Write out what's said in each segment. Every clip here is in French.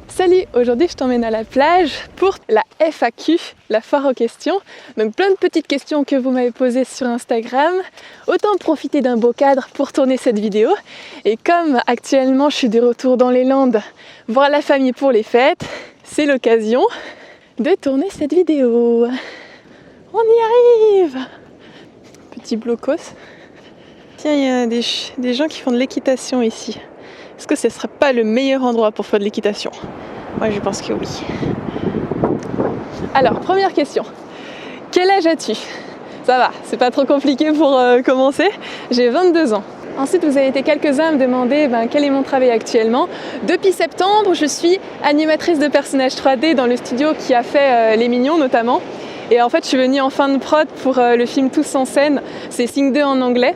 Salut, aujourd'hui je t'emmène à la plage pour la FAQ, la foire aux questions. Donc plein de petites questions que vous m'avez posées sur Instagram. Autant profiter d'un beau cadre pour tourner cette vidéo. Et comme actuellement je suis de retour dans les Landes, voir la famille pour les fêtes, c'est l'occasion de tourner cette vidéo. On y arrive! Petit blocos. Tiens, il y a des gens qui font de l'équitation ici. Est-ce que ce ne serait pas le meilleur endroit pour faire de l'équitation? Moi, je pense que oui. Alors, première question. Quel âge as-tu? Ça va, c'est pas trop compliqué pour commencer. J'ai 22 ans. Ensuite, vous avez été quelques-uns à me demander quel est mon travail actuellement. Depuis septembre, je suis animatrice de personnages 3D dans le studio qui a fait Les Mignons notamment. Et en fait, je suis venue en fin de prod pour le film Tous en scène. C'est Sing 2 en anglais.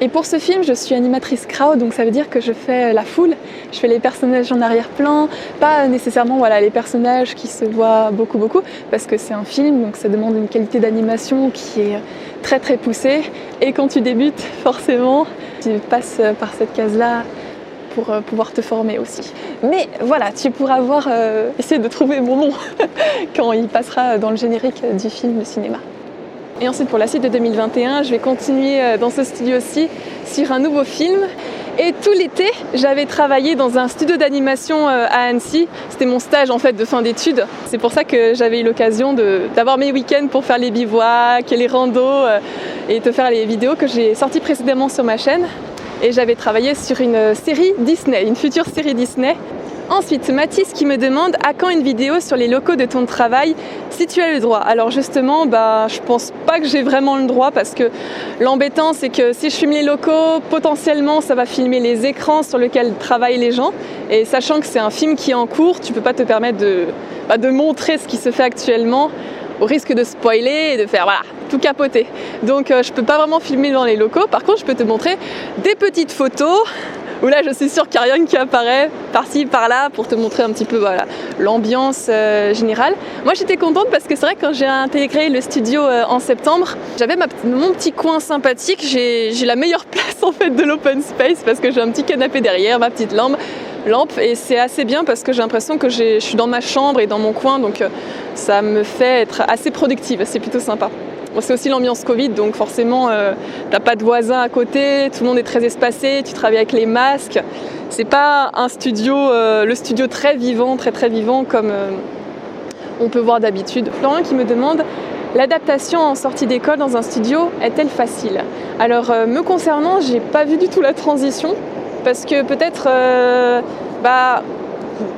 Et pour ce film, je suis animatrice crowd, donc ça veut dire que je fais la foule, je fais les personnages en arrière-plan, pas nécessairement les personnages qui se voient beaucoup, parce que c'est un film, donc ça demande une qualité d'animation qui est très très poussée. Et quand tu débutes, forcément, tu passes par cette case-là pour pouvoir te former aussi. Mais voilà, tu pourras essayer de trouver mon nom quand il passera dans le générique du film de cinéma. Et ensuite, pour la suite de 2021, je vais continuer dans ce studio-ci sur un nouveau film. Et tout l'été, j'avais travaillé dans un studio d'animation à Annecy. C'était mon stage en fait de fin d'études. C'est pour ça que j'avais eu l'occasion d'avoir mes week-ends pour faire les bivouacs et les randos et te faire les vidéos que j'ai sorties précédemment sur ma chaîne. Et j'avais travaillé sur une série Disney, une future série Disney. Ensuite, Mathis qui me demande à quand une vidéo sur les locaux de ton travail si tu as le droit. Alors justement, je pense pas que j'ai vraiment le droit parce que l'embêtant c'est que si je filme les locaux, potentiellement ça va filmer les écrans sur lesquels travaillent les gens. Et sachant que c'est un film qui est en cours, tu peux pas te permettre de montrer ce qui se fait actuellement au risque de spoiler et de faire tout capoter. Donc je peux pas vraiment filmer dans les locaux. Par contre, je peux te montrer des petites photos où là je suis sûre qu'il n'y a rien qui apparaît par-ci par-là pour te montrer un petit peu l'ambiance générale. Moi j'étais contente parce que c'est vrai que quand j'ai intégré le studio en septembre, j'avais mon petit coin sympathique, j'ai la meilleure place en fait de l'open space parce que j'ai un petit canapé derrière, ma petite lampe et c'est assez bien parce que j'ai l'impression que je suis dans ma chambre et dans mon coin, donc ça me fait être assez productive, c'est plutôt sympa. Bon, c'est aussi l'ambiance Covid, donc forcément t'as pas de voisins à côté, tout le monde est très espacé, tu travailles avec les masques. C'est pas un studio, le studio très vivant comme on peut voir d'habitude. Florian qui me demande: l'adaptation en sortie d'école dans un studio est-elle facile? Alors me concernant, j'ai pas vu du tout la transition parce que peut-être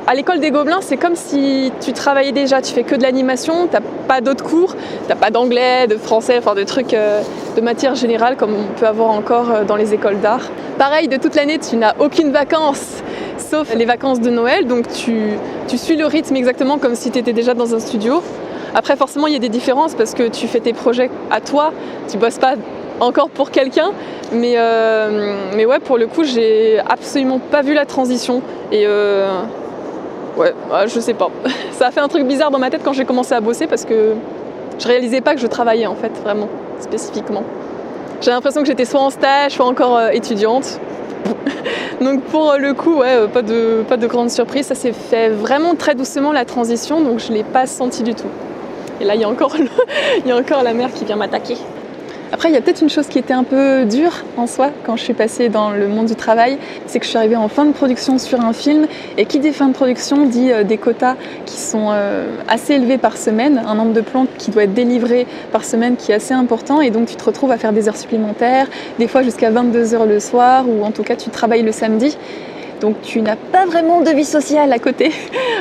à l'école des Gobelins, c'est comme si tu travaillais déjà, tu fais que de l'animation, t'as pas d'autres cours, t'as pas d'anglais, de français, de trucs de matière générale comme on peut avoir encore dans les écoles d'art. Pareil, de toute l'année, tu n'as aucune vacances, sauf les vacances de Noël, donc tu suis le rythme exactement comme si tu étais déjà dans un studio. Après, forcément, il y a des différences parce que tu fais tes projets à toi, tu bosses pas encore pour quelqu'un, mais ouais, pour le coup, j'ai absolument pas vu la transition et je sais pas. Ça a fait un truc bizarre dans ma tête quand j'ai commencé à bosser parce que je réalisais pas que je travaillais en fait, vraiment, spécifiquement. J'ai l'impression que j'étais soit en stage, soit encore étudiante. Donc pour le coup, pas de grande surprise. Ça s'est fait vraiment très doucement la transition, donc je l'ai pas senti du tout. Et là, il y a encore la mer qui vient m'attaquer. Après, il y a peut-être une chose qui était un peu dure en soi quand je suis passée dans le monde du travail, c'est que je suis arrivée en fin de production sur un film, et qui dit fin de production dit des quotas qui sont assez élevés par semaine, un nombre de plans qui doit être délivré par semaine qui est assez important, et donc tu te retrouves à faire des heures supplémentaires, des fois jusqu'à 22h le soir, ou en tout cas tu travailles le samedi. Donc tu n'as pas vraiment de vie sociale à côté.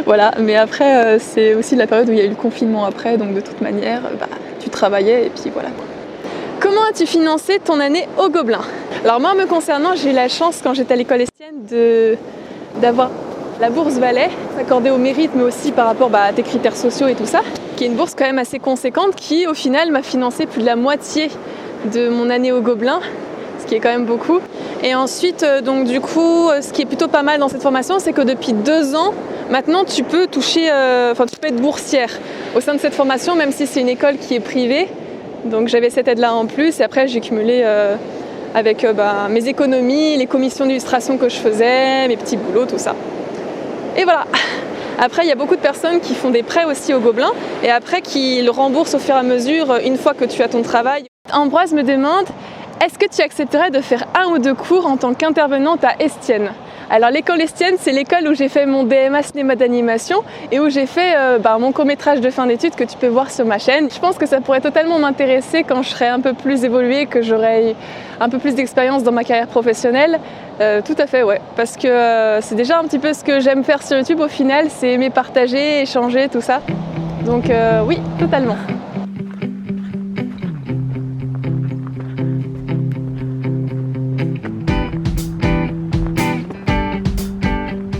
Voilà, mais après c'est aussi la période où il y a eu le confinement après, donc de toute manière tu travaillais et puis voilà. Comment as-tu financé ton année au Gobelin? Alors moi, me concernant, j'ai eu la chance quand j'étais à l'école Estienne d'avoir la bourse Valais, accordée au mérite, mais aussi par rapport à tes critères sociaux et tout ça, qui est une bourse quand même assez conséquente qui, au final, m'a financé plus de la moitié de mon année au Gobelin, ce qui est quand même beaucoup. Et ensuite, donc du coup, ce qui est plutôt pas mal dans cette formation, c'est que depuis 2 ans, maintenant, tu peux toucher, tu peux être boursière au sein de cette formation, même si c'est une école qui est privée. Donc j'avais cette aide-là en plus, et après j'ai cumulé avec mes économies, les commissions d'illustration que je faisais, mes petits boulots, tout ça. Et voilà. Après, il y a beaucoup de personnes qui font des prêts aussi au Gobelin et après qui le remboursent au fur et à mesure une fois que tu as ton travail. Ambroise me demande, est-ce que tu accepterais de faire 1 ou 2 cours en tant qu'intervenante à Estienne? Alors l'école Estienne, c'est l'école où j'ai fait mon DMA cinéma d'animation et où j'ai fait mon court-métrage de fin d'études que tu peux voir sur ma chaîne. Je pense que ça pourrait totalement m'intéresser quand je serai un peu plus évoluée, que j'aurai un peu plus d'expérience dans ma carrière professionnelle. Tout à fait, ouais. Parce que c'est déjà un petit peu ce que j'aime faire sur YouTube au final, c'est aimer partager, échanger, tout ça. Donc oui, totalement.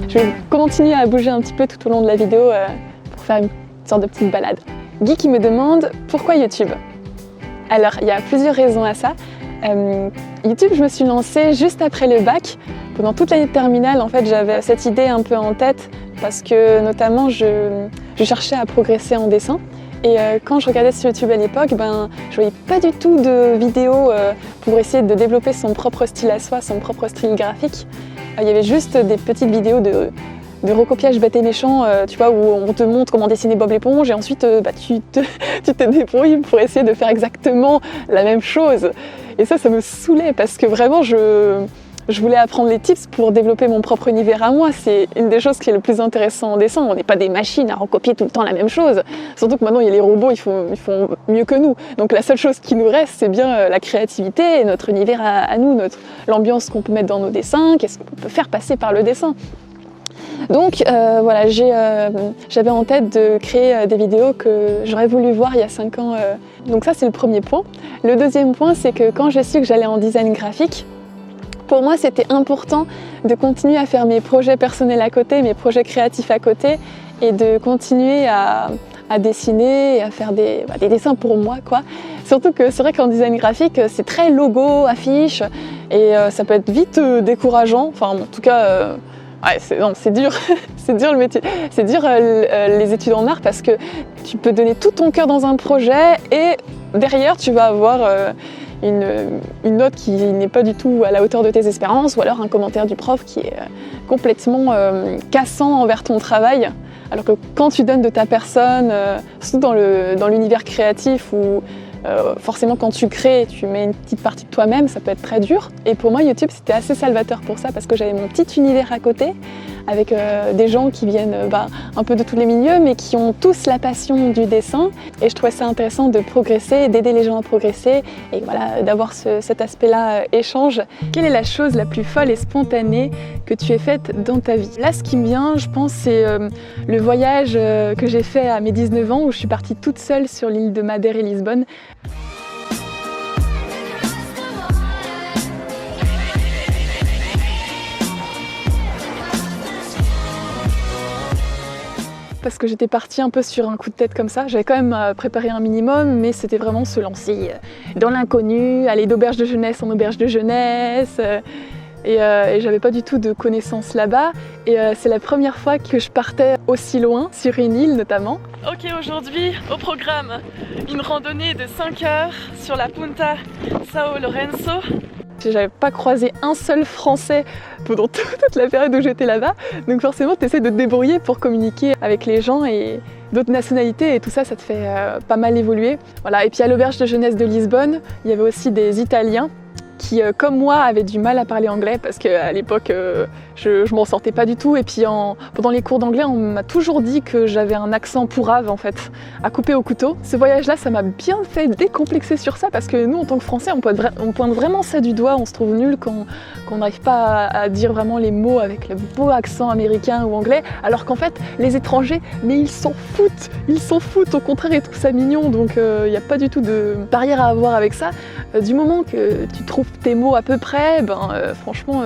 Je vais continuer à bouger un petit peu tout au long de la vidéo pour faire une sorte de petite balade. Guy qui me demande pourquoi YouTube? Alors il y a plusieurs raisons à ça. YouTube, je me suis lancée juste après le bac. Pendant toute l'année de terminale, en fait, j'avais cette idée un peu en tête parce que notamment je cherchais à progresser en dessin. Et quand je regardais sur YouTube à l'époque, je voyais pas du tout de vidéos pour essayer de développer son propre style à soi, son propre style graphique. Il y avait juste des petites vidéos de recopiage bête et méchant, tu vois, où on te montre comment dessiner Bob l'éponge et ensuite tu te débrouilles pour essayer de faire exactement la même chose. Et ça me saoulait parce que vraiment je voulais apprendre les tips pour développer mon propre univers à moi. C'est une des choses qui est le plus intéressant en dessin. On n'est pas des machines à recopier tout le temps la même chose. Surtout que maintenant, il y a les robots, ils font mieux que nous. Donc la seule chose qui nous reste, c'est bien la créativité, notre univers à nous, l'ambiance qu'on peut mettre dans nos dessins, qu'est-ce qu'on peut faire passer par le dessin. Donc voilà, j'avais en tête de créer des vidéos que j'aurais voulu voir il y a 5 ans. Donc ça, c'est le premier point. Le deuxième point, c'est que quand j'ai su que j'allais en design graphique, pour moi, c'était important de continuer à faire mes projets personnels à côté, mes projets créatifs à côté, et de continuer à dessiner et à faire des dessins pour moi, quoi. Surtout que c'est vrai qu'en design graphique, c'est très logo, affiche, et ça peut être vite décourageant. Enfin, en tout cas, c'est dur, c'est dur le métier, c'est dur les études en art parce que tu peux donner tout ton cœur dans un projet et derrière, tu vas avoir une note qui n'est pas du tout à la hauteur de tes espérances ou alors un commentaire du prof qui est complètement cassant envers ton travail. Alors que quand tu donnes de ta personne, surtout dans l'univers créatif où forcément quand tu crées, tu mets une petite partie de toi-même, ça peut être très dur. Et pour moi, YouTube, c'était assez salvateur pour ça parce que j'avais mon petit univers à côté avec des gens qui viennent un peu de tous les milieux mais qui ont tous la passion du dessin. Et je trouvais ça intéressant de progresser, d'aider les gens à progresser et voilà, d'avoir cet aspect-là échange. Quelle est la chose la plus folle et spontanée que tu aies faite dans ta vie? Là, ce qui me vient, je pense, c'est le voyage que j'ai fait à mes 19 ans où je suis partie toute seule sur l'île de Madère et Lisbonne. Parce que j'étais partie un peu sur un coup de tête comme ça. J'avais quand même préparé un minimum, mais c'était vraiment se lancer dans l'inconnu, aller d'auberge de jeunesse en auberge de jeunesse. Et j'avais pas du tout de connaissances là-bas. Et c'est la première fois que je partais aussi loin, sur une île notamment. Ok, aujourd'hui, au programme, une randonnée de 5 heures sur la Punta São Lourenço. J'avais pas croisé un seul Français pendant toute la période où j'étais là-bas, donc forcément tu essaies de te débrouiller pour communiquer avec les gens et d'autres nationalités et tout ça, ça te fait pas mal évoluer. Voilà. Et puis à l'auberge de jeunesse de Lisbonne, il y avait aussi des Italiens qui, comme moi, avaient du mal à parler anglais parce qu'à l'époque, je m'en sortais pas du tout. Et puis pendant les cours d'anglais, on m'a toujours dit que j'avais un accent pourrave en fait, à couper au couteau. Ce voyage-là, ça m'a bien fait décomplexer sur ça parce que nous, en tant que Français, on pointe vraiment ça du doigt. On se trouve nul quand on n'arrive pas à dire vraiment les mots avec le beau accent américain ou anglais. Alors qu'en fait, les étrangers, mais ils s'en foutent. Ils s'en foutent. Au contraire, ils trouvent ça mignon. Donc, il n'y a pas du tout de barrière à avoir avec ça. Du moment que tu trouves tes mots à peu près, franchement,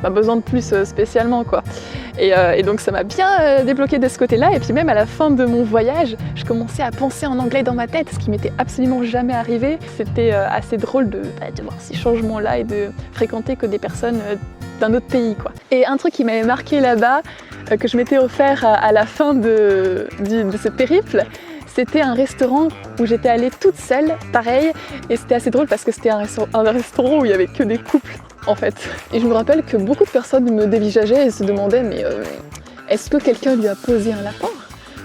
pas besoin de plus spécialement quoi. Et donc ça m'a bien débloqué de ce côté-là. Et puis même à la fin de mon voyage, je commençais à penser en anglais dans ma tête, ce qui m'était absolument jamais arrivé. C'était assez drôle de voir ces changements-là et de fréquenter que des personnes d'un autre pays quoi. Et un truc qui m'avait marqué là-bas, que je m'étais offert à la fin de ce périple, c'était un restaurant où j'étais allée toute seule, pareil, et c'était assez drôle parce que c'était un restaurant où il n'y avait que des couples en fait. Et je me rappelle que beaucoup de personnes me dévisageaient et se demandaient mais est-ce que quelqu'un lui a posé un lapin?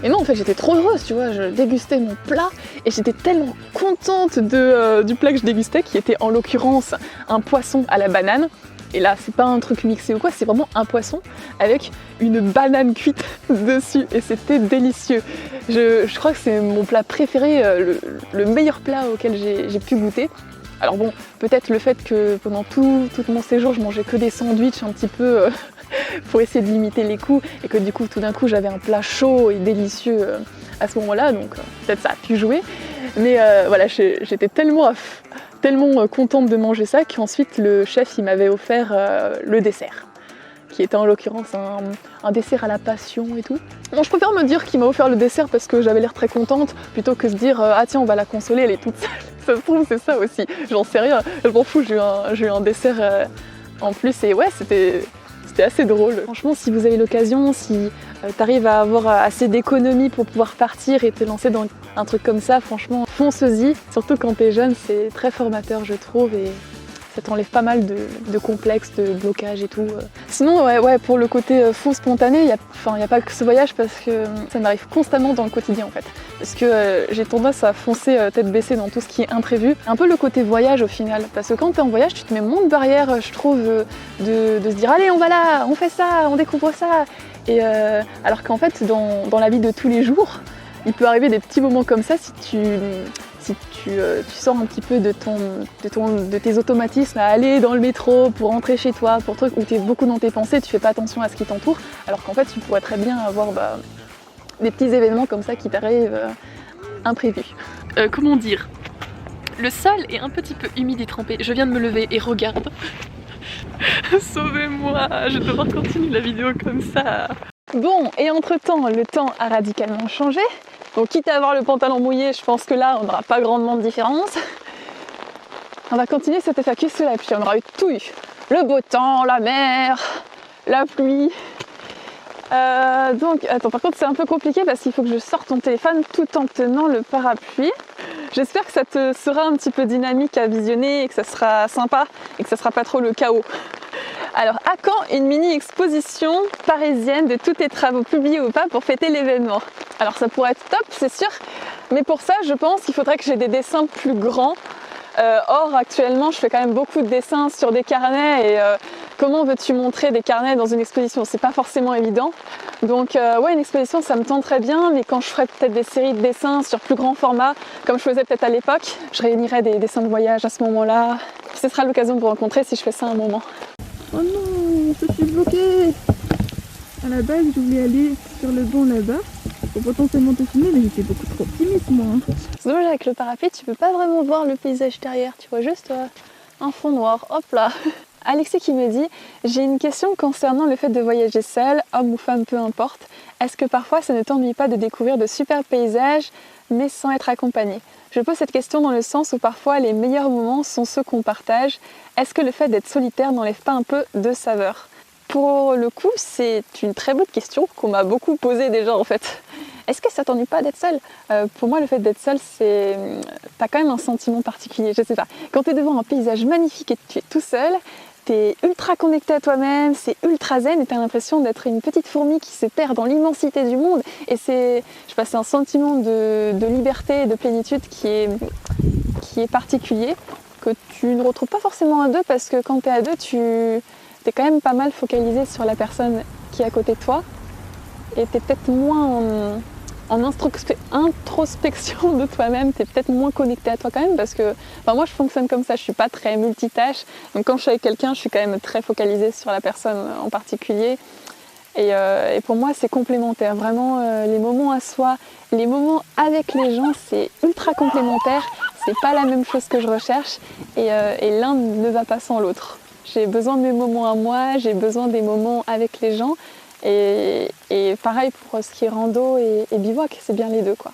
Et non, en fait, j'étais trop heureuse, tu vois, je dégustais mon plat et j'étais tellement contente du plat que je dégustais, qui était en l'occurrence un poisson à la banane. Et là, c'est pas un truc mixé ou quoi, c'est vraiment un poisson avec une banane cuite dessus et c'était délicieux. Je crois que c'est mon plat préféré, le meilleur plat auquel j'ai pu goûter. Alors bon, peut-être le fait que pendant tout mon séjour, je mangeais que des sandwichs un petit peu pour essayer de limiter les coûts et que du coup, tout d'un coup, j'avais un plat chaud et délicieux à ce moment-là, donc peut-être ça a pu jouer. Mais voilà, j'étais tellement contente de manger ça qu'ensuite le chef il m'avait offert le dessert, qui était en l'occurrence un dessert à la passion et tout. Bon, je préfère me dire qu'il m'a offert le dessert parce que j'avais l'air très contente plutôt que se dire ah tiens on va la consoler, elle est toute seule. Ça se trouve c'est ça aussi, j'en sais rien, je m'en fous, j'ai eu un dessert en plus et ouais c'était assez drôle. Franchement si vous avez l'occasion, si t'arrives à avoir assez d'économie pour pouvoir partir et te lancer dans un truc comme ça, franchement fonce-y, surtout quand t'es jeune, c'est très formateur je trouve et ça t'enlève pas mal de complexes, de blocages et tout. Sinon, ouais, pour le côté fou spontané, il n'y a pas que ce voyage parce que ça m'arrive constamment dans le quotidien en fait. Parce que j'ai tendance à foncer tête baissée dans tout ce qui est imprévu. Un peu le côté voyage au final. Parce que quand t'es en voyage, tu te mets moins de barrières, je trouve, de se dire allez, on va là, on fait ça, on découvre ça. Et alors qu'en fait, dans la vie de tous les jours, il peut arriver des petits moments comme ça si tu sors un petit peu de tes automatismes à aller dans le métro pour rentrer chez toi, pour trucs où tu es beaucoup dans tes pensées, tu fais pas attention à ce qui t'entoure, alors qu'en fait tu pourrais très bien avoir des petits événements comme ça qui t'arrivent imprévus. Comment dire? Le sol est un petit peu humide et trempé, je viens de me lever et regarde. Sauvez-moi, je vais devoir continuer la vidéo comme ça. Bon, et entre-temps, le temps a radicalement changé. Donc quitte à avoir le pantalon mouillé, je pense que là, on n'aura pas grandement de différence. On va continuer cette FAQ sous la pluie. On aura eu tout eu. Le beau temps, la mer, la pluie. Donc, attends, par contre, c'est un peu compliqué parce qu'il faut que je sorte mon téléphone tout en tenant le parapluie. J'espère que ça te sera un petit peu dynamique à visionner et que ça sera sympa et que ça sera pas trop le chaos. Alors, à quand une mini-exposition parisienne de tous tes travaux publiés ou pas pour fêter l'événement? Alors, ça pourrait être top, c'est sûr, mais pour ça, je pense qu'il faudrait que j'ai des dessins plus grands. Or, actuellement, je fais quand même beaucoup de dessins sur des carnets et comment veux-tu montrer des carnets dans une exposition? C'est pas forcément évident. Donc, ouais, une exposition, ça me tente très bien, mais quand je ferai peut-être des séries de dessins sur plus grand format, comme je faisais peut-être à l'époque, je réunirai des dessins de voyage à ce moment-là. Ce sera l'occasion de vous rencontrer si je fais ça un moment. Oh non, je suis bloquée. À la base, je voulais aller sur le banc là-bas pour potentiellement te filmer, mais j'étais beaucoup trop optimiste moi. C'est dommage, avec le parapluie, tu peux pas vraiment voir le paysage derrière, tu vois juste un fond noir, hop là. Alexis qui me dit « J'ai une question concernant le fait de voyager seul, homme ou femme, peu importe. Est-ce que parfois ça ne t'ennuie pas de découvrir de super paysages, mais sans être accompagné ? Je pose cette question dans le sens où parfois les meilleurs moments sont ceux qu'on partage. Est-ce que le fait d'être solitaire n'enlève pas un peu de saveur ?» Pour le coup, c'est une très bonne question qu'on m'a beaucoup posée déjà en fait. Est-ce que ça t'ennuie pas d'être seul? Pour moi, le fait d'être seul, t'as quand même un sentiment particulier, je sais pas. Quand t'es devant un paysage magnifique et que tu es tout seul, t'es ultra connecté à toi-même, c'est ultra zen et t'as l'impression d'être une petite fourmi qui se perd dans l'immensité du monde. Et c'est un sentiment de liberté et de plénitude qui est particulier, que tu ne retrouves pas forcément à deux, parce que quand t'es à deux, t'es quand même pas mal focalisé sur la personne qui est à côté de toi et t'es peut-être moins en introspection de toi-même, t'es peut-être moins connecté à toi quand même, parce que moi je fonctionne comme ça, je suis pas très multitâche, donc quand je suis avec quelqu'un je suis quand même très focalisée sur la personne en particulier et pour moi c'est complémentaire, vraiment les moments à soi, les moments avec les gens c'est ultra complémentaire, c'est pas la même chose que je recherche et l'un ne va pas sans l'autre. J'ai besoin de mes moments à moi, j'ai besoin des moments avec les gens. Et pareil pour ce qui est rando et bivouac, c'est bien les deux quoi.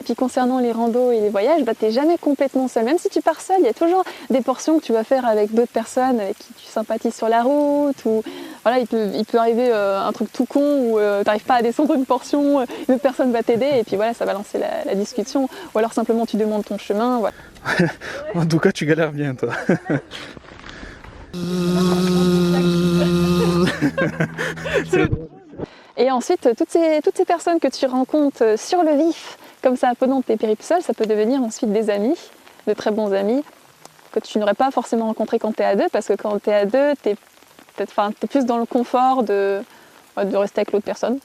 Et puis concernant les randos et les voyages, t'es jamais complètement seul. Même si tu pars seul, il y a toujours des portions que tu vas faire avec d'autres personnes avec qui tu sympathises sur la route. Ou voilà, il peut arriver un truc tout con où t'arrives pas à descendre une portion, une autre personne va t'aider et puis voilà, ça va lancer la discussion. Ou alors simplement tu demandes ton chemin. Voilà. En tout cas, tu galères bien toi. Et ensuite, toutes ces personnes que tu rencontres sur le vif, comme ça pendant tes périples seuls, ça peut devenir ensuite des amis, de très bons amis, que tu n'aurais pas forcément rencontrés quand tu es à deux, parce que quand tu es à deux, tu es plus dans le confort de rester avec l'autre personne.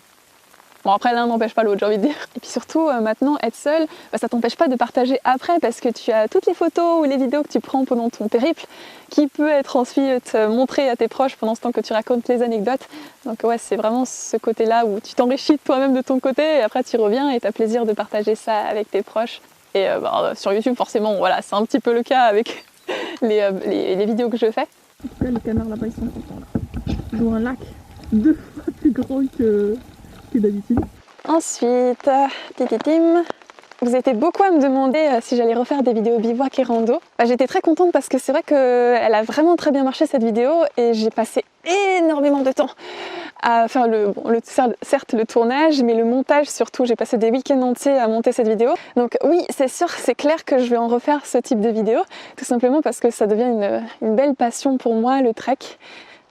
Bon, après, l'un n'empêche pas l'autre, j'ai envie de dire. Et puis surtout, maintenant, être seul, ça t'empêche pas de partager après, parce que tu as toutes les photos ou les vidéos que tu prends pendant ton périple, qui peut être ensuite montrées à tes proches pendant ce temps que tu racontes les anecdotes. Donc ouais, c'est vraiment ce côté-là où tu t'enrichis toi-même de ton côté, et après tu reviens et tu as plaisir de partager ça avec tes proches. Et sur YouTube, forcément, voilà, c'est un petit peu le cas avec les vidéos que je fais. En tout cas, les canards là-bas, ils sont contents là. Ils ont un lac 2 fois plus grand que d'habitude. Ensuite, tititim. Vous étiez beaucoup à me demander si j'allais refaire des vidéos bivouac et rando. J'étais très contente parce que c'est vrai qu'elle a vraiment très bien marché cette vidéo et j'ai passé énormément de temps à faire certes le tournage, mais le montage surtout. J'ai passé des week-ends entiers à monter cette vidéo. Donc oui, c'est sûr, c'est clair que je vais en refaire ce type de vidéo, tout simplement parce que ça devient une belle passion pour moi, le trek.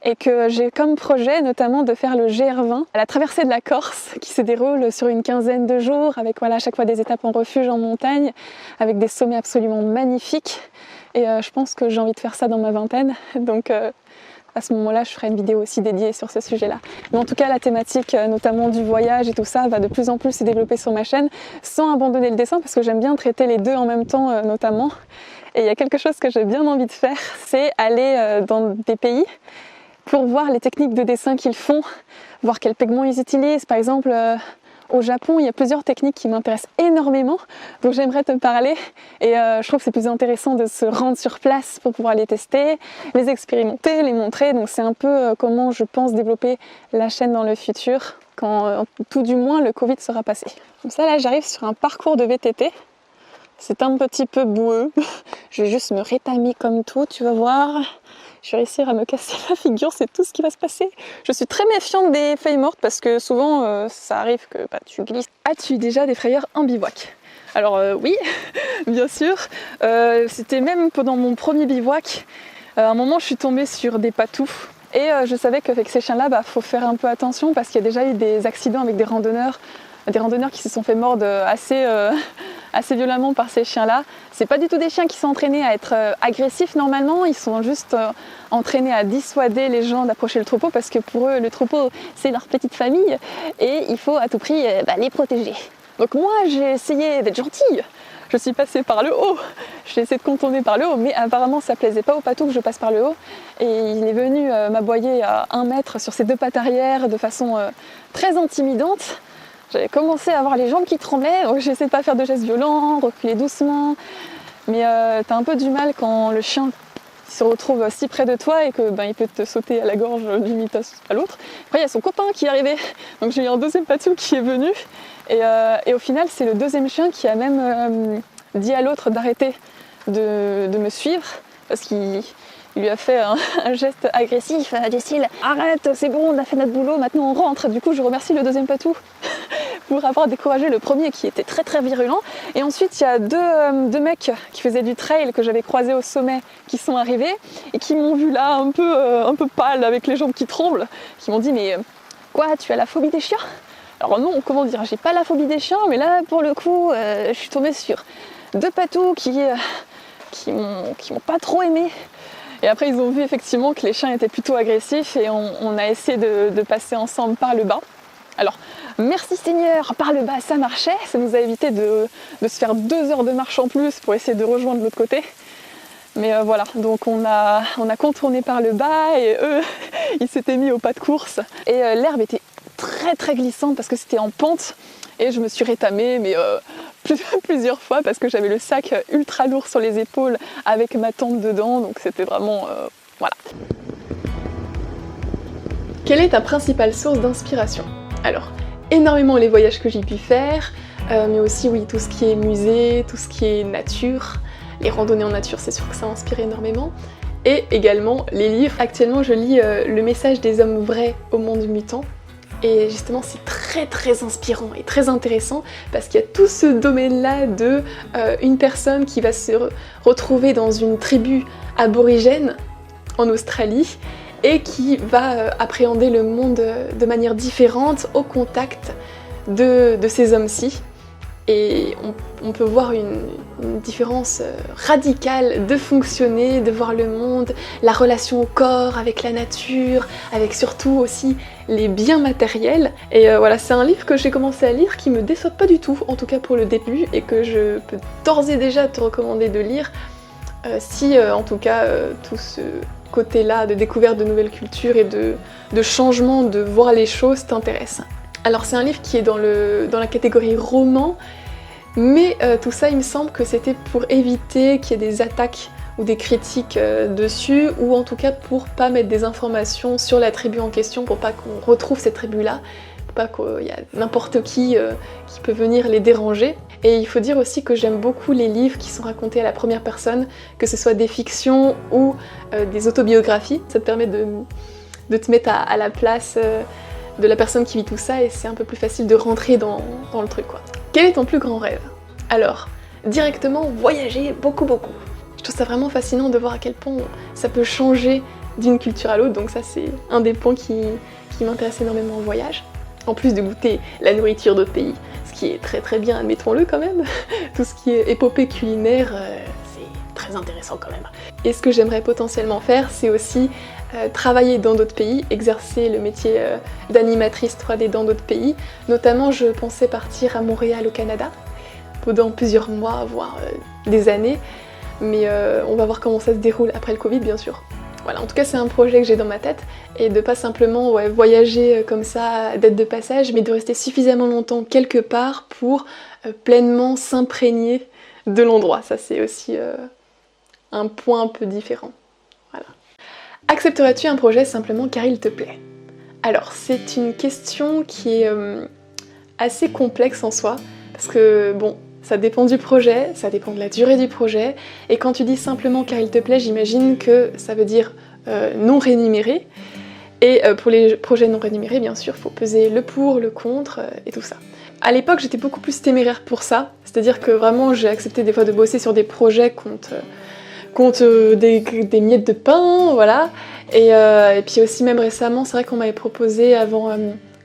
Et que j'ai comme projet notamment de faire le GR20 à la traversée de la Corse qui se déroule sur une quinzaine de jours avec à chaque fois des étapes en refuge en montagne avec des sommets absolument magnifiques et je pense que j'ai envie de faire ça dans ma vingtaine, donc à ce moment-là je ferai une vidéo aussi dédiée sur ce sujet-là. Mais en tout cas la thématique notamment du voyage et tout ça va de plus en plus se développer sur ma chaîne sans abandonner le dessin parce que j'aime bien traiter les deux en même temps notamment. Et il y a quelque chose que j'ai bien envie de faire, c'est aller dans des pays pour voir les techniques de dessin qu'ils font, voir quels pigments ils utilisent. Par exemple, au Japon, il y a plusieurs techniques qui m'intéressent énormément, donc j'aimerais te parler. Et je trouve que c'est plus intéressant de se rendre sur place pour pouvoir les tester, les expérimenter, les montrer. Donc c'est un peu comment je pense développer la chaîne dans le futur, quand tout du moins le Covid sera passé. Comme ça, là, j'arrive sur un parcours de VTT. C'est un petit peu boueux. Je vais juste me rétamer comme tout, tu vas voir. Je vais réussir à me casser la figure, c'est tout ce qui va se passer. Je suis très méfiante des feuilles mortes parce que souvent ça arrive que tu glisses. As-tu déjà des frayeurs en bivouac? Alors oui, bien sûr. C'était même pendant mon premier bivouac. À un moment je suis tombée sur des patous. Et je savais qu'avec ces chiens-là, faut faire un peu attention parce qu'il y a déjà eu des accidents avec des randonneurs qui se sont fait mordre assez violemment par ces chiens-là. C'est pas du tout des chiens qui sont entraînés à être agressifs normalement, ils sont juste entraînés à dissuader les gens d'approcher le troupeau parce que pour eux, le troupeau, c'est leur petite famille et il faut à tout prix les protéger. Donc moi, j'ai essayé d'être gentille. Je suis passée par le haut, j'ai essayé de contourner par le haut, mais apparemment ça plaisait pas au patou que je passe par le haut. Et il est venu m'aboyer à 1 mètre sur ses 2 pattes arrière de façon très intimidante. J'avais commencé à avoir les jambes qui tremblaient, donc j'ai essayé de pas faire de gestes violents, reculer doucement. Mais t'as un peu du mal quand le chien se retrouve si près de toi et que il peut te sauter à la gorge d'une minute à l'autre. Après il y a son copain qui est arrivé, donc j'ai eu un deuxième patou qui est venu. Et au final c'est le deuxième chien qui a même dit à l'autre d'arrêter de me suivre parce qu'il lui a fait un geste agressif du style « Arrête, c'est bon, on a fait notre boulot, maintenant on rentre ». Du coup je remercie le deuxième patou pour avoir découragé le premier qui était très très virulent. Et ensuite il y a deux mecs qui faisaient du trail que j'avais croisés au sommet qui sont arrivés et qui m'ont vu là un peu pâle avec les jambes qui tremblent, qui m'ont dit « Mais quoi, tu as la phobie des chiens ?» Alors non, comment dire, j'ai pas la phobie des chiens, mais là pour le coup je suis tombée sur 2 patous qui m'ont pas trop aimé. Et après ils ont vu effectivement que les chiens étaient plutôt agressifs et on a essayé de passer ensemble par le bas. Alors merci Seigneur, par le bas ça marchait, ça nous a évité de se faire 2 heures de marche en plus pour essayer de rejoindre l'autre côté. Mais voilà, donc on a contourné par le bas et eux ils s'étaient mis au pas de course. Et l'herbe était très très glissante parce que c'était en pente et je me suis rétamée mais plusieurs fois parce que j'avais le sac ultra lourd sur les épaules avec ma tente dedans, donc c'était vraiment voilà. Quelle est ta principale source d'inspiration? Alors, énormément les voyages que j'ai pu faire, mais aussi oui tout ce qui est musée, tout ce qui est nature, les randonnées en nature, c'est sûr que ça inspire énormément. Et également les livres. Actuellement je lis Le message des hommes vrais au monde mutant. Et justement c'est très très inspirant et très intéressant parce qu'il y a tout ce domaine-là de une personne qui va se retrouver dans une tribu aborigène en Australie et qui va appréhender le monde de manière différente au contact de ces hommes-ci. Et on peut voir une différence radicale de fonctionner, de voir le monde, la relation au corps, avec la nature, avec surtout aussi les biens matériels. Et voilà, c'est un livre que j'ai commencé à lire qui me déçoit pas du tout, en tout cas pour le début, et que je peux d'ores et déjà te recommander de lire si en tout cas tout ce côté-là de découverte de nouvelles cultures et de changement de voir les choses t'intéresse. Alors c'est un livre qui est dans la catégorie roman, mais tout ça il me semble que c'était pour éviter qu'il y ait des attaques ou des critiques dessus, ou en tout cas pour pas mettre des informations sur la tribu en question, pour pas qu'on retrouve cette tribu-là, pour pas qu'il y a n'importe qui peut venir les déranger. Et il faut dire aussi que j'aime beaucoup les livres qui sont racontés à la première personne, que ce soit des fictions ou des autobiographies. Ça te permet de te mettre à la place de la personne qui vit tout ça, et c'est un peu plus facile de rentrer dans le truc, quoi. Quel est ton plus grand rêve? Alors, directement voyager beaucoup. Je trouve ça vraiment fascinant de voir à quel point ça peut changer d'une culture à l'autre, donc ça c'est un des points qui m'intéresse énormément en voyage. En plus de goûter la nourriture d'autres pays, ce qui est très bien, admettons-le quand même. Tout ce qui est épopée culinaire, c'est très intéressant quand même. Et ce que j'aimerais potentiellement faire, c'est aussi travailler dans d'autres pays, exercer le métier d'animatrice 3D dans d'autres pays. Notamment, je pensais partir à Montréal au Canada pendant plusieurs mois, voire des années. Mais on va voir comment ça se déroule après le Covid, bien sûr. Voilà, en tout cas, c'est un projet que j'ai dans ma tête, et de pas simplement voyager comme ça, d'être de passage, mais de rester suffisamment longtemps quelque part pour pleinement s'imprégner de l'endroit. Ça, c'est aussi un point un peu différent. Voilà. Accepterais-tu un projet simplement car il te plaît? Alors, c'est une question qui est assez complexe en soi, parce que bon, ça dépend du projet, ça dépend de la durée du projet, et quand tu dis simplement car il te plaît, j'imagine que ça veut dire non rémunéré, et pour les projets non rémunérés, bien sûr, il faut peser le pour, le contre, et tout ça. À l'époque, j'étais beaucoup plus téméraire pour ça, c'est-à-dire que vraiment j'ai accepté des fois de bosser sur des projets contre des miettes de pain, voilà. Et puis aussi même récemment, c'est vrai qu'on m'avait proposé avant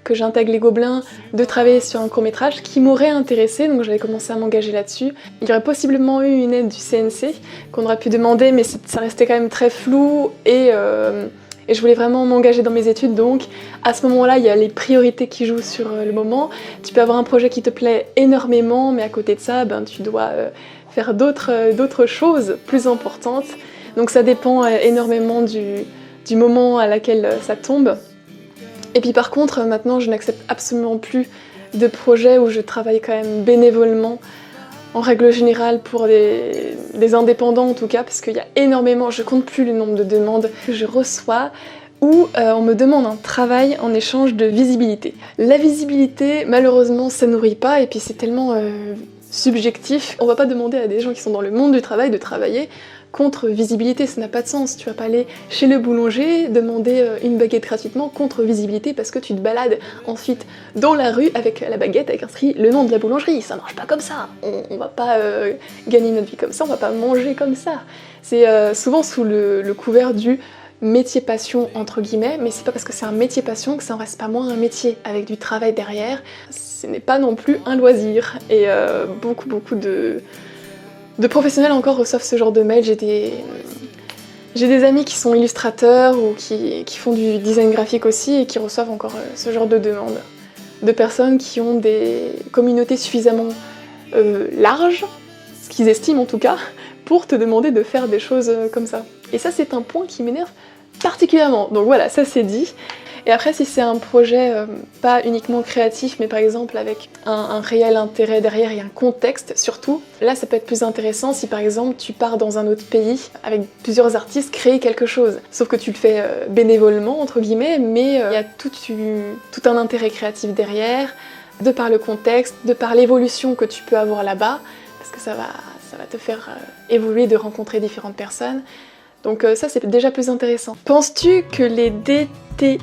que j'intègre les Gobelins de travailler sur un court-métrage qui m'aurait intéressé, donc j'avais commencé à m'engager là-dessus. Il y aurait possiblement eu une aide du CNC qu'on aurait pu demander, mais ça restait quand même très flou, et je voulais vraiment m'engager dans mes études, donc à ce moment-là, il y a les priorités qui jouent sur le moment. Tu peux avoir un projet qui te plaît énormément, mais à côté de ça, tu dois faire d'autres choses plus importantes. Donc ça dépend énormément du moment à laquelle ça tombe. Et puis par contre, maintenant, je n'accepte absolument plus de projets où je travaille quand même bénévolement, en règle générale pour des indépendants en tout cas, parce qu'il y a énormément, je compte plus le nombre de demandes que je reçois, où on me demande un travail en échange de visibilité. La visibilité, malheureusement, ça nourrit pas, et puis c'est tellement subjectif. On va pas demander à des gens qui sont dans le monde du travail de travailler contre visibilité, ça n'a pas de sens. Tu vas pas aller chez le boulanger demander une baguette gratuitement contre visibilité parce que tu te balades ensuite dans la rue avec la baguette avec inscrit le nom de la boulangerie. Ça marche pas comme ça. On va pas gagner notre vie comme ça, on va pas manger comme ça. C'est souvent sous le couvert du métier passion entre guillemets, mais c'est pas parce que c'est un métier passion que ça en reste pas moins un métier avec du travail derrière. Ce n'est pas non plus un loisir, et beaucoup de professionnels encore reçoivent ce genre de mail. J'ai des amis qui sont illustrateurs ou qui font du design graphique aussi, et qui reçoivent encore ce genre de demandes de personnes qui ont des communautés suffisamment larges, ce qu'ils estiment en tout cas, pour te demander de faire des choses comme ça. Et ça, c'est un point qui m'énerve particulièrement. Donc voilà, ça c'est dit. Et après, si c'est un projet pas uniquement créatif, mais par exemple avec un réel intérêt derrière et un contexte surtout, là ça peut être plus intéressant si par exemple tu pars dans un autre pays avec plusieurs artistes créer quelque chose. Sauf que tu le fais bénévolement entre guillemets, mais il y a tout un intérêt créatif derrière, de par le contexte, de par l'évolution que tu peux avoir là-bas, parce que ça va te faire évoluer, de rencontrer différentes personnes. Donc ça c'est déjà plus intéressant. Penses-tu que les DTIYS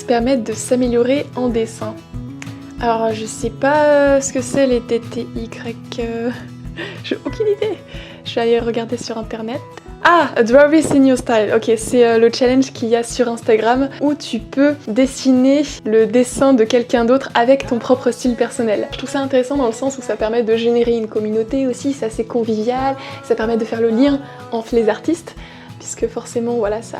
permettent de s'améliorer en dessin? Alors je sais pas ce que c'est les DTY, j'ai aucune idée. Je vais aller regarder sur internet. Ah, Draw This in Your Style. Ok, c'est le challenge qu'il y a sur Instagram où tu peux dessiner le dessin de quelqu'un d'autre avec ton propre style personnel. Je trouve ça intéressant dans le sens où ça permet de générer une communauté aussi, c'est assez convivial, ça permet de faire le lien entre les artistes, puisque forcément voilà, ça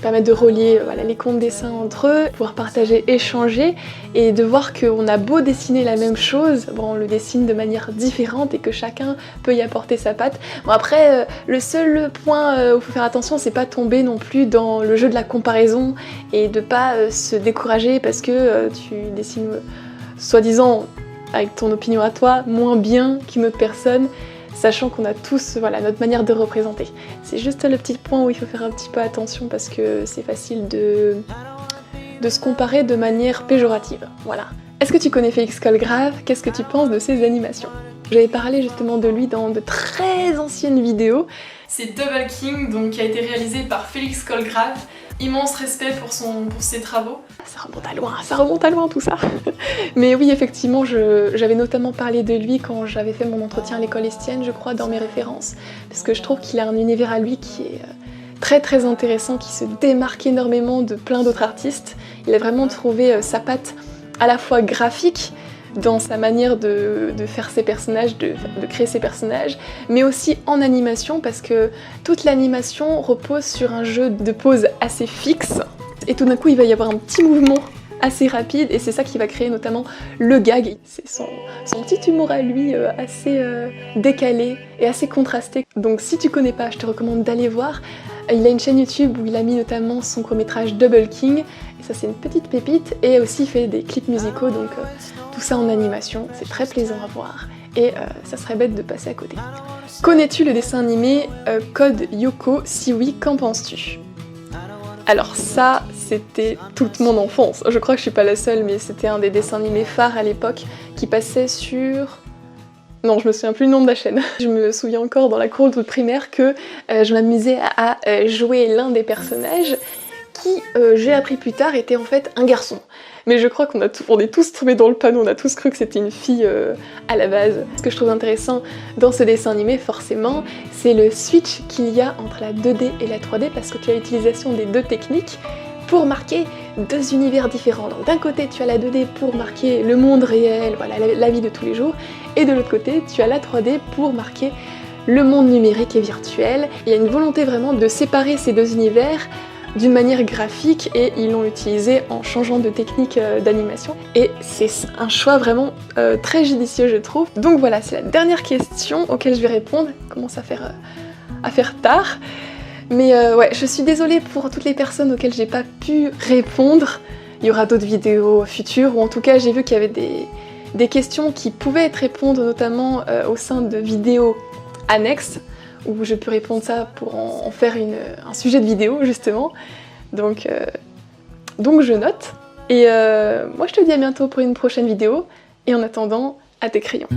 permet de relier voilà, les comptes dessins entre eux, pouvoir partager, échanger, et de voir qu'on a beau dessiner la même chose, bon, on le dessine de manière différente et que chacun peut y apporter sa patte. Bon après, le seul point où il faut faire attention, c'est pas tomber non plus dans le jeu de la comparaison et de pas se décourager parce que tu dessines soi-disant, avec ton opinion à toi, moins bien qu'une autre personne, sachant qu'on a tous voilà, notre manière de représenter. C'est juste le petit point où il faut faire un petit peu attention parce que c'est facile de se comparer de manière péjorative. Voilà. Est-ce que tu connais Félix Colgrave? Qu'est-ce que tu penses de ses animations? J'avais parlé justement de lui dans de très anciennes vidéos. C'est Double King, donc qui a été réalisé par Félix Colgrave. Immense respect pour ses travaux. Ça remonte à loin tout ça. Mais oui, effectivement, j'avais notamment parlé de lui quand j'avais fait mon entretien à l'école Estienne, je crois, dans mes références. Parce que je trouve qu'il a un univers à lui qui est très très intéressant, qui se démarque énormément de plein d'autres artistes. Il a vraiment trouvé sa patte à la fois graphique, dans sa manière de faire ses personnages, de créer ses personnages, mais aussi en animation parce que toute l'animation repose sur un jeu de poses assez fixe et tout d'un coup il va y avoir un petit mouvement assez rapide et c'est ça qui va créer notamment le gag. C'est son petit humour à lui assez décalé et assez contrasté. Donc si tu connais pas, je te recommande d'aller voir. Il a une chaîne YouTube où il a mis notamment son court-métrage Double King, et ça c'est une petite pépite, et aussi il fait des clips musicaux, donc tout ça en animation, c'est très plaisant à voir, et ça serait bête de passer à côté. Connais-tu le dessin animé Code Lyoko? Si oui, qu'en penses-tu? Alors ça, c'était toute mon enfance, je crois que je suis pas la seule, mais c'était un des dessins animés phares à l'époque, qui passait sur... Non, je me souviens plus le nom de la chaîne. Je me souviens encore dans la cour de primaire que je m'amusais à jouer l'un des personnages qui, j'ai appris plus tard, était en fait un garçon. Mais je crois qu'on est tous tombés dans le panneau, on a tous cru que c'était une fille à la base. Ce que je trouve intéressant dans ce dessin animé, forcément, c'est le switch qu'il y a entre la 2D et la 3D, parce que tu as l'utilisation des deux techniques pour marquer deux univers différents. Donc d'un côté tu as la 2D pour marquer le monde réel, voilà, la vie de tous les jours, et de l'autre côté tu as la 3D pour marquer le monde numérique et virtuel. Il y a une volonté vraiment de séparer ces deux univers d'une manière graphique et ils l'ont utilisé en changeant de technique d'animation et c'est un choix vraiment très judicieux je trouve. Donc voilà, c'est la dernière question auquel je vais répondre. Il commence à faire tard. Mais ouais, je suis désolée pour toutes les personnes auxquelles j'ai pas pu répondre. Il y aura d'autres vidéos futures, ou en tout cas j'ai vu qu'il y avait des questions qui pouvaient être répondre notamment au sein de vidéos annexes, où je peux répondre ça pour en faire un sujet de vidéo justement. Donc je note. Et moi je te dis à bientôt pour une prochaine vidéo, et en attendant, à tes crayons.